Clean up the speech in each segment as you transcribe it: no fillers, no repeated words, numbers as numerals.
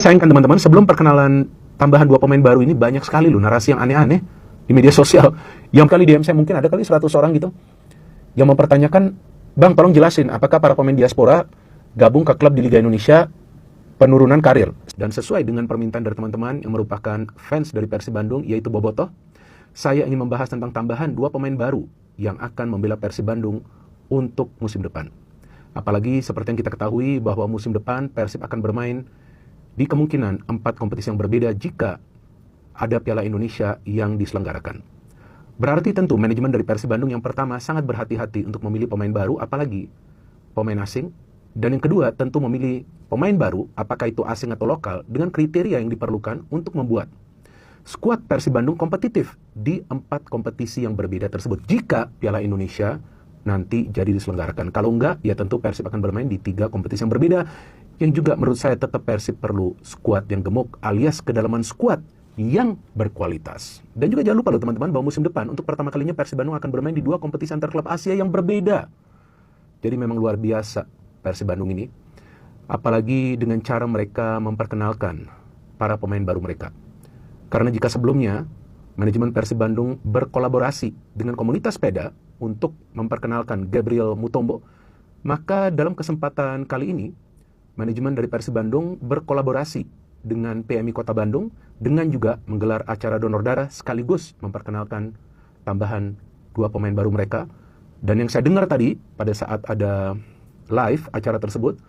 Sayangkan teman-teman, sebelum perkenalan tambahan 2 pemain baru ini banyak sekali loh narasi yang aneh-aneh di media sosial. Yang kali DM saya mungkin ada kali 100 orang gitu yang mempertanyakan, "Bang, tolong jelasin apakah para pemain diaspora gabung ke klub di Liga Indonesia penurunan karir?" Dan sesuai dengan permintaan dari teman-teman yang merupakan fans dari Persib Bandung, yaitu Bobotoh, saya ingin membahas tentang tambahan 2 pemain baru yang akan membela Persib Bandung untuk musim depan. Apalagi seperti yang kita ketahui bahwa musim depan Persib akan bermain di kemungkinan 4 kompetisi yang berbeda jika ada Piala Indonesia yang diselenggarakan. Berarti tentu manajemen dari Persib Bandung yang pertama sangat berhati-hati untuk memilih pemain baru, apalagi pemain asing. Dan yang kedua tentu memilih pemain baru, apakah itu asing atau lokal, dengan kriteria yang diperlukan untuk membuat skuad Persib Bandung kompetitif di 4 kompetisi yang berbeda tersebut jika Piala Indonesia nanti jadi diselenggarakan. Kalau enggak, ya tentu Persib akan bermain di 3 kompetisi yang berbeda, yang juga menurut saya tetap Persib perlu skuad yang gemuk alias kedalaman skuad yang berkualitas. Dan juga jangan lupa loh teman-teman bahwa musim depan untuk pertama kalinya Persib Bandung akan bermain di 2 kompetisi antar klub Asia yang berbeda. Jadi memang luar biasa Persib Bandung ini, apalagi dengan cara mereka memperkenalkan para pemain baru mereka. Karena jika sebelumnya manajemen Persib Bandung berkolaborasi dengan komunitas sepeda untuk memperkenalkan Gabriel Mutombo, maka dalam kesempatan kali ini manajemen dari Persib Bandung berkolaborasi dengan PMI Kota Bandung dengan juga menggelar acara donor darah sekaligus memperkenalkan tambahan 2 pemain baru mereka. Dan yang saya dengar tadi pada saat ada live acara tersebut,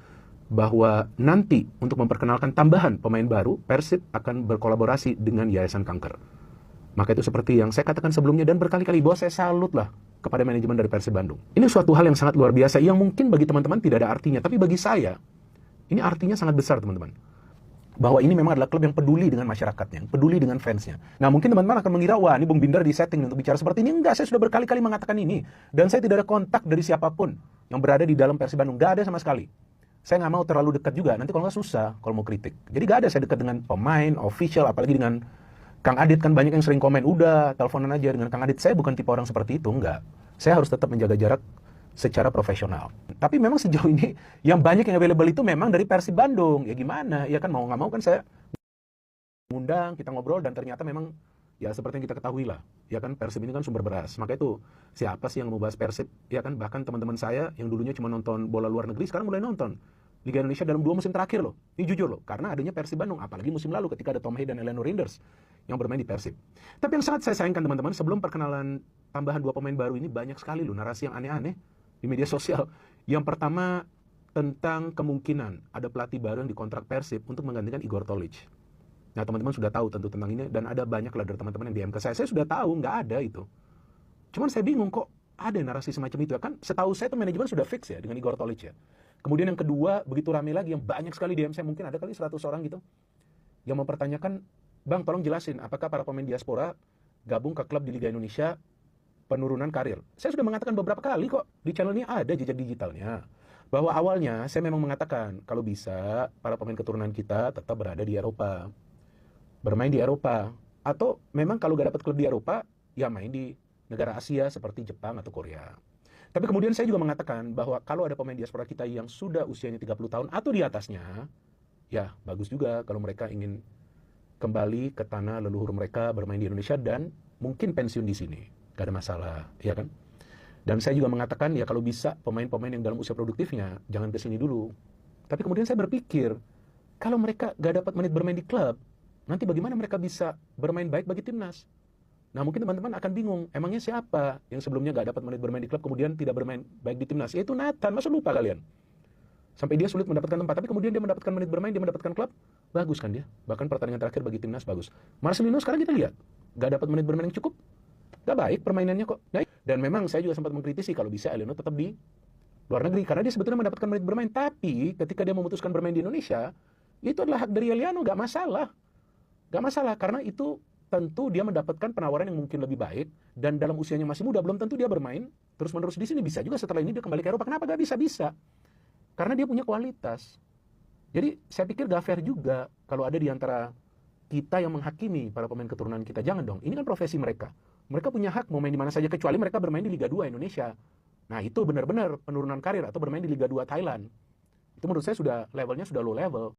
bahwa nanti untuk memperkenalkan tambahan pemain baru, Persib akan berkolaborasi dengan Yayasan Kanker. Maka itu seperti yang saya katakan sebelumnya dan berkali-kali bahwa saya salut lah kepada manajemen dari Persib Bandung. Ini suatu hal yang sangat luar biasa yang mungkin bagi teman-teman tidak ada artinya, tapi bagi saya ini artinya sangat besar teman-teman. Bahwa ini memang adalah klub yang peduli dengan masyarakatnya, yang peduli dengan fansnya. Nah mungkin teman-teman akan mengira, wah ini Bung Binder di setting untuk bicara seperti ini. Enggak, saya sudah berkali-kali mengatakan ini. Dan saya tidak ada kontak dari siapapun yang berada di dalam Persib Bandung. Enggak ada sama sekali. Saya nggak mau terlalu dekat juga, nanti kalau nggak susah kalau mau kritik. Jadi nggak ada saya dekat dengan pemain, official, apalagi dengan Kang Adit. Kan banyak yang sering komen, udah teleponan aja dengan Kang Adit. Saya bukan tipe orang seperti itu, enggak. Saya harus tetap menjaga jarak secara profesional. Tapi memang sejauh ini yang banyak yang available itu memang dari Persib Bandung. Ya gimana? Ya kan mau nggak mau kan saya ngundang, kita ngobrol dan ternyata memang ya seperti yang kita ketahui lah. Ya kan Persib ini kan sumber beras. Maka itu siapa sih yang mau bahas Persib? Ya kan bahkan teman-teman saya yang dulunya cuma nonton bola luar negeri sekarang mulai nonton Liga Indonesia dalam 2 musim terakhir loh. Ini jujur loh, karena adanya Persib Bandung, apalagi musim lalu ketika ada Tom Hay dan Eleanor Rinders yang bermain di Persib. Tapi yang sangat saya sayangkan teman-teman, sebelum perkenalan tambahan 2 pemain baru ini banyak sekali loh narasi yang aneh-aneh di media sosial. Yang pertama tentang kemungkinan ada pelatih baru yang dikontrak Persib untuk menggantikan Igor Tolic. Nah teman-teman sudah tahu tentu tentang ini dan ada banyak lah dari teman-teman yang DM ke saya. Saya sudah tahu nggak ada itu. Cuman saya bingung kok ada narasi semacam itu ya kan. Setahu saya itu manajemen sudah fix ya dengan Igor Tolic ya. Kemudian yang kedua begitu ramai lagi yang banyak sekali DM saya, mungkin ada kali 100 orang gitu yang mempertanyakan, "Bang, tolong jelasin apakah para pemain diaspora gabung ke klub di Liga Indonesia penurunan karir?" Saya sudah mengatakan beberapa kali kok di channel ini ada jejak digitalnya, bahwa awalnya saya memang mengatakan kalau bisa para pemain keturunan kita tetap berada di Eropa, bermain di Eropa, atau memang kalau gak dapat klub di Eropa ya main di negara Asia seperti Jepang atau Korea. Tapi kemudian saya juga mengatakan bahwa kalau ada pemain diaspora kita yang sudah usianya 30 tahun atau di atasnya, ya bagus juga kalau mereka ingin kembali ke tanah leluhur mereka, bermain di Indonesia dan mungkin pensiun di sini. Gak ada masalah, ya kan? Dan saya juga mengatakan ya kalau bisa pemain-pemain yang dalam usia produktifnya jangan ke sini dulu. Tapi kemudian saya berpikir, kalau mereka gak dapat menit bermain di klub, nanti bagaimana mereka bisa bermain baik bagi timnas? Nah mungkin teman-teman akan bingung, emangnya siapa yang sebelumnya gak dapat menit bermain di klub kemudian tidak bermain baik di timnas? Yaitu Nathan, masa lupa kalian? Sampai dia sulit mendapatkan tempat, tapi kemudian dia mendapatkan menit bermain, dia mendapatkan klub, bagus kan dia? Bahkan pertandingan terakhir bagi timnas bagus. Marcelino sekarang kita lihat, gak dapat menit bermain yang cukup, gak baik permainannya kok. Dan memang saya juga sempat mengkritisi kalau bisa Eleno tetap di luar negeri, karena dia sebetulnya mendapatkan menit bermain, tapi ketika dia memutuskan bermain di Indonesia, itu adalah hak dari Eliano, gak masalah. Gak masalah, karena itu tentu dia mendapatkan penawaran yang mungkin lebih baik, dan dalam usianya masih muda, belum tentu dia bermain terus-menerus di sini. Bisa juga setelah ini dia kembali ke Eropa. Kenapa gak bisa? Bisa. Karena dia punya kualitas. Jadi saya pikir gak fair juga kalau ada di antara kita yang menghakimi para pemain keturunan kita. Jangan dong, ini kan profesi mereka. Mereka punya hak mau main di mana saja, kecuali mereka bermain di Liga 2 Indonesia. Nah itu benar-benar penurunan karir, atau bermain di Liga 2 Thailand. Itu menurut saya sudah levelnya sudah low level.